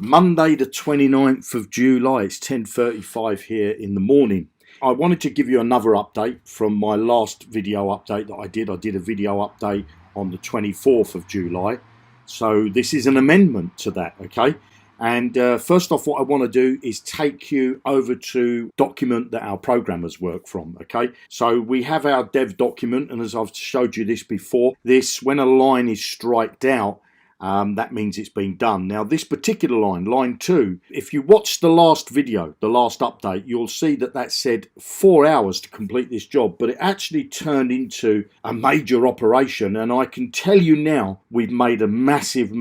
Monday the 29th of July, it's 10:35 here in the morning. I wanted to give you another update from my last video update that I did. I did a video update on the 24th of July. So this is an amendment to that, okay? And first off, what I want to do is take you over to document that our programmers work from, okay? So we have our dev document, and as I've showed you this before, when a line is striked out, that means it's been done. Now this particular line 2, if you watch the last video, the last update, you'll see that said 4 hours to complete this job, but it actually turned into a major operation, and I can tell you now we've made a massive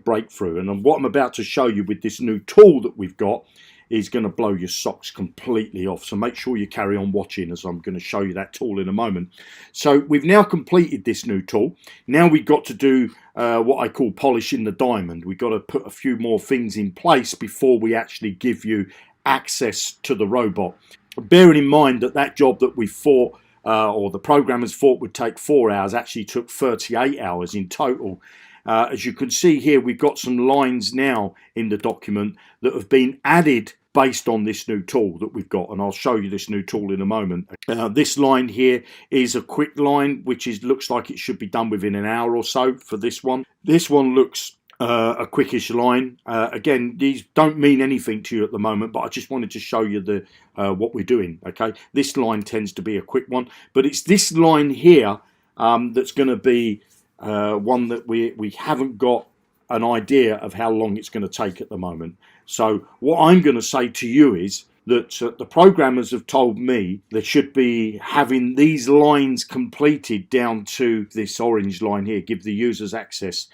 breakthrough. And what I'm about to show you with this new tool that we've got is going to blow your socks completely off. So make sure you carry on watching, as I'm going to show you that tool in a moment. So we've now completed this new tool. Now we've got to do what I call polishing the diamond. We've got to put a few more things in place before we actually give you access to the robot. Bearing in mind that job that we thought, or the programmers thought would take 4 hours, actually took 38 hours in total. As you can see here, we've got some lines now in the document that have been added based on this new tool that we've got, and I'll show you this new tool in a moment. This line here is a quick line, which looks like it should be done within an hour or so for this one. This one looks a quickish line. Again, these don't mean anything to you at the moment, but I just wanted to show you what we're doing, okay? This line tends to be a quick one, but it's this line here that's going to be one that we haven't got an idea of how long it's going to take at the moment. So what I'm going to say to you is that the programmers have told me they should be having these lines completed down to this orange line here, give the users access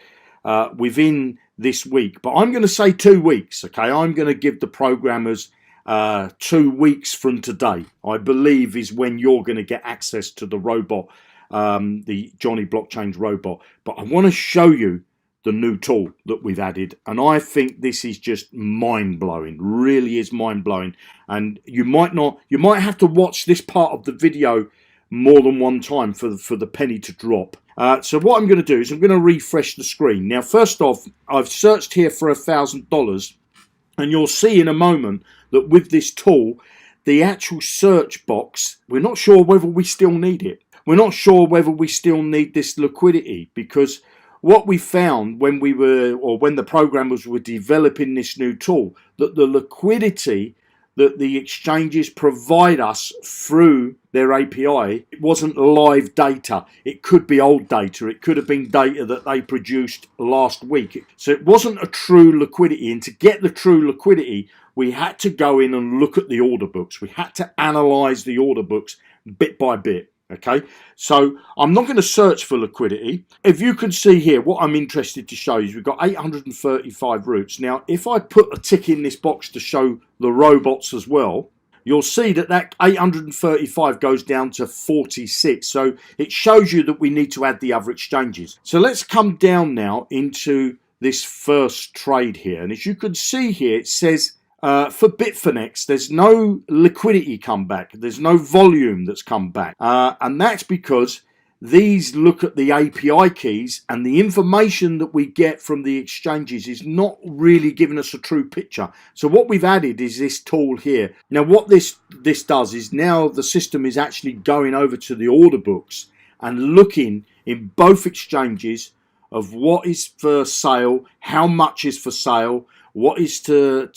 within this week. But I'm going to say 2 weeks, okay? I'm going to give the programmers 2 weeks from today, I believe, is when you're going to get access to the robot, the Jonny Blockchain's robot. But I want to show you the new tool that we've added, and I think this is just mind-blowing. Really is mind-blowing. And you might have to watch this part of the video more than one time for the penny to drop. So what I'm going to do is I'm going to refresh the screen. Now first off, I've searched here for $1,000, and you'll see in a moment that with this tool, the actual search box, we're not sure whether we still need it. We're not sure whether we still need this liquidity, because what we found when the programmers were developing this new tool, that the liquidity that the exchanges provide us through their API, it wasn't live data. It could be old data. It could have been data that they produced last week. So it wasn't a true liquidity. And to get the true liquidity, we had to go in and look at the order books. We had to analyze the order books bit by bit. Okay, so I'm not going to search for liquidity. If you can see here, what I'm interested to show you is we've got 835 routes. Now, if I put a tick in this box to show the robots as well, you'll see that 835 goes down to 46. So it shows you that we need to add the other exchanges. So let's come down now into this first trade here. And as you can see here, it says for Bitfinex, there's no liquidity come back. There's no volume that's come back. And that's because these look at the API keys, and the information that we get from the exchanges is not really giving us a true picture. So what we've added is this tool here. Now what this does is now the system is actually going over to the order books and looking in both exchanges of what is for sale, how much is for sale, what is to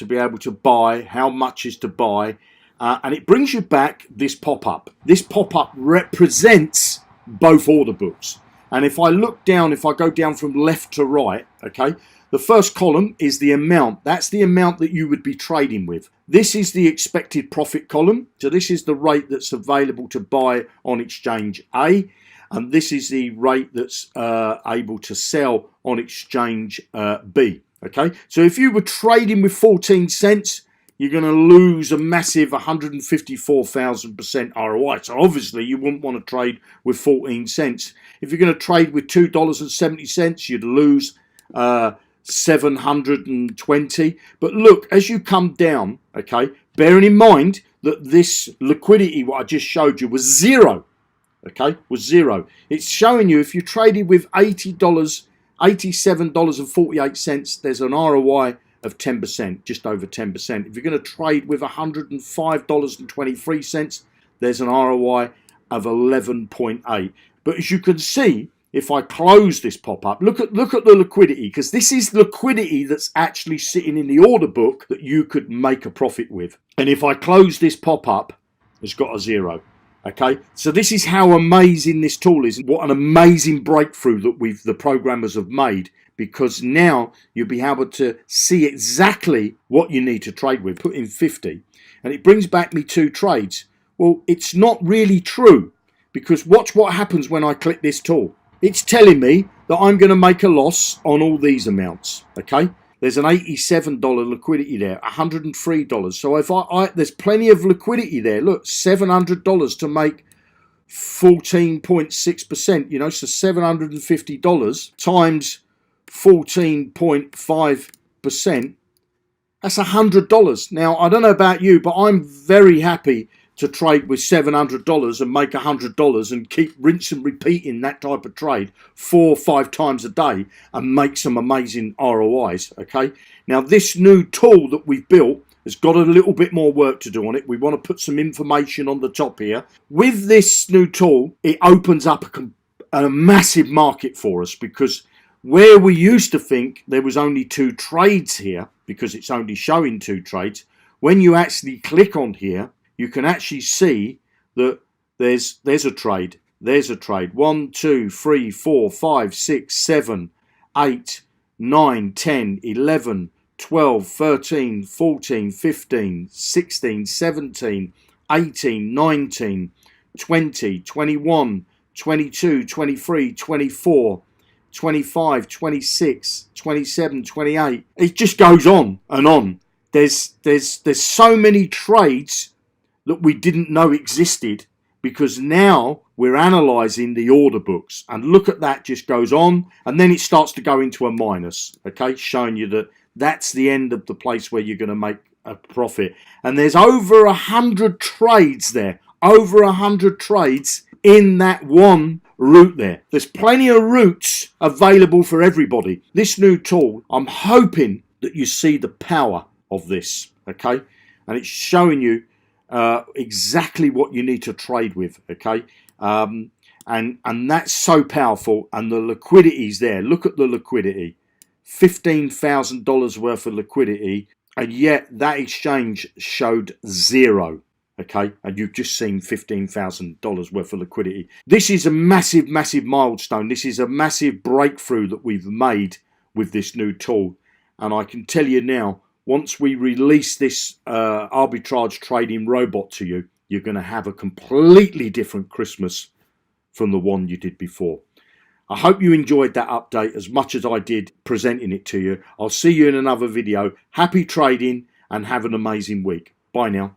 be able to buy, how much is to buy, and it brings you back this pop-up. This pop-up represents both order books. And if I look down, if I go down from left to right, okay, the first column is the amount. That's the amount that you would be trading with. This is the expected profit column. So this is the rate that's available to buy on exchange A. And this is the rate that's able to sell on exchange B. Okay, so if you were trading with 14 cents, you're going to lose a massive 154,000% ROI. So obviously you wouldn't want to trade with 14 cents. If you're going to trade with $2.70, you'd lose 720. But look, as you come down, okay, bearing in mind that this liquidity, what I just showed you, was zero. Okay, was zero. It's showing you if you traded with $87.48, there's an ROI of 10%, just over 10%. If you're going to trade with $105.23, there's an ROI of 11.8. But as you can see, if I close this pop-up, look at the liquidity, because this is liquidity that's actually sitting in the order book that you could make a profit with. And if I close this pop-up, it's got a 0. Okay, so this is how amazing this tool is. What an amazing breakthrough that the programmers have made, because now you'll be able to see exactly what you need to trade with. Put in 50, and it brings back me 2 trades. Well, it's not really true, because watch what happens when I click this tool. It's telling me that I'm going to make a loss on all these amounts. Okay, there's an $87 liquidity there, $103. So if there's plenty of liquidity there. Look, $700 to make 14.6%. You know, so $750 times 14.5%. That's $100. Now, I don't know about you, but I'm very happy to trade with $700 and make $100 and keep rinse and repeating that type of trade 4 or 5 times a day and make some amazing ROIs. Okay, now this new tool that we've built has got a little bit more work to do on it. We want to put some information on the top here. With this new tool, it opens up a massive market for us, because where we used to think there was only 2 trades here, because it's only showing 2 trades, when you actually click on here, you can actually see that there's a trade. There's a trade. 1, 2, 3, 4, 5, 6, 7, 8, 9, 10, 11, 12, 13, 14, 15, 16, 17, 18, 19, 20, 21, 22, 23, 24, 25, 26, 27, 28. It just goes on and on. There's so many trades that we didn't know existed, because now we're analysing the order books, and look at that, just goes on, and then it starts to go into a minus. Okay, showing you that that's the end of the place where you're going to make a profit. And there's over 100 trades there, over 100 trades in that one route there. There's plenty of routes available for everybody. This new tool, I'm hoping that you see the power of this. Okay, and it's showing you exactly what you need to trade with. Okay, and that's so powerful, and the liquidity's there. Look at the liquidity, $15,000 worth of liquidity, and yet that exchange showed 0. Okay, and you've just seen $15,000 worth of liquidity. This is a massive milestone. This is a massive breakthrough that we've made with this new tool, and I can tell you now, once we release this arbitrage trading robot to you, you're going to have a completely different Christmas from the one you did before. I hope you enjoyed that update as much as I did presenting it to you. I'll see you in another video. Happy trading and have an amazing week. Bye now.